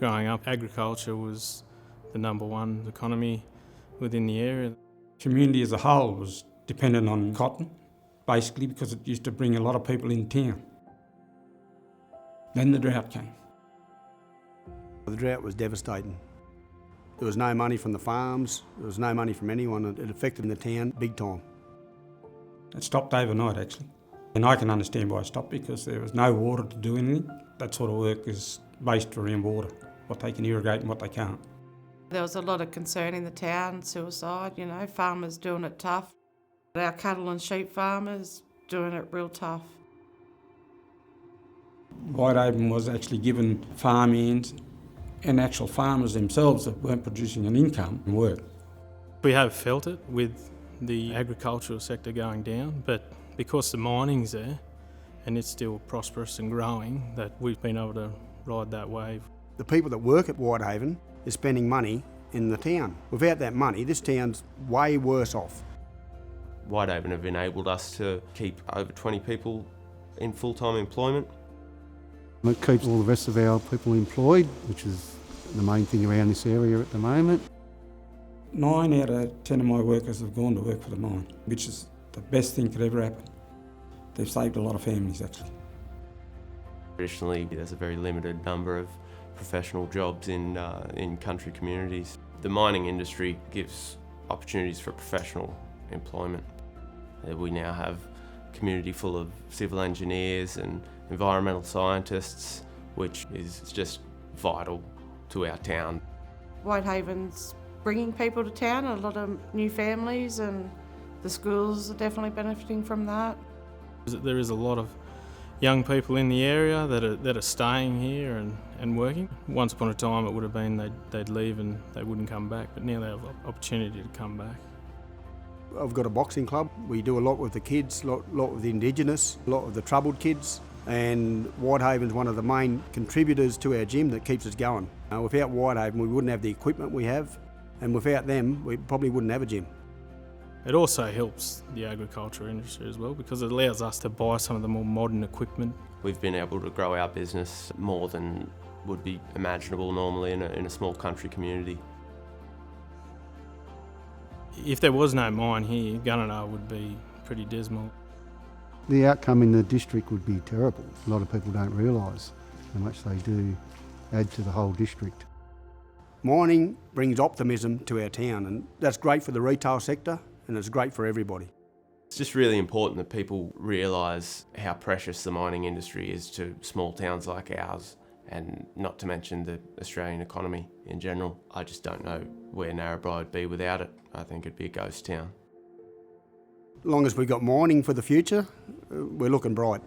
Growing up, agriculture was the number one economy within the area. Community as a whole was dependent on cotton, basically because it used to bring a lot of people in town. Then the drought came. The drought was devastating. There was no money from the farms, there was no money from anyone. It affected the town big time. It stopped overnight actually. And I can understand why it stopped, because there was no water to do anything. That sort of work is based around water, what they can irrigate and what they can't. There was a lot of concern in the town, suicide, farmers doing it tough. Our cattle and sheep farmers doing it real tough. Whitehaven was actually given farmhands and actual farmers themselves that weren't producing an income and work. We have felt it with the agricultural sector going down, but because the mining's there and it's still prosperous and growing, that we've been able to ride that wave. The people that work at Whitehaven is spending money in the town. Without that money, this town's way worse off. Whitehaven have enabled us to keep over 20 people in full-time employment. It keeps all the rest of our people employed, which is the main thing around this area at the moment. 9 out of 10 of my workers have gone to work for the mine, which is the best thing could ever happen. They've saved a lot of families actually. Traditionally, there's a very limited number of professional jobs in country communities. The mining industry gives opportunities for professional employment. We now have a community full of civil engineers and environmental scientists, which is just vital to our town. Whitehaven's bringing people to town, a lot of new families, and the schools are definitely benefiting from that. There is a lot of young people in the area that are staying here and working. Once upon a time it would have been they'd leave and they wouldn't come back, but now they have an opportunity to come back. I've got a boxing club. We do a lot with the kids, a lot with the Indigenous, a lot with the troubled kids, and Whitehaven's one of the main contributors to our gym that keeps us going. Without Whitehaven we wouldn't have the equipment we have, and without them we probably wouldn't have a gym. It also helps the agriculture industry as well, because it allows us to buy some of the more modern equipment. We've been able to grow our business more than would be imaginable normally in a small country community. If there was no mine here, Gunnedah would be pretty dismal. The outcome in the district would be terrible. A lot of people don't realise how much they do add to the whole district. Mining brings optimism to our town, and that's great for the retail sector and it's great for everybody. It's just really important that people realise how precious the mining industry is to small towns like ours, and not to mention the Australian economy in general. I just don't know where Narrabri would be without it. I think it'd be a ghost town. As long as we've got mining for the future, we're looking bright.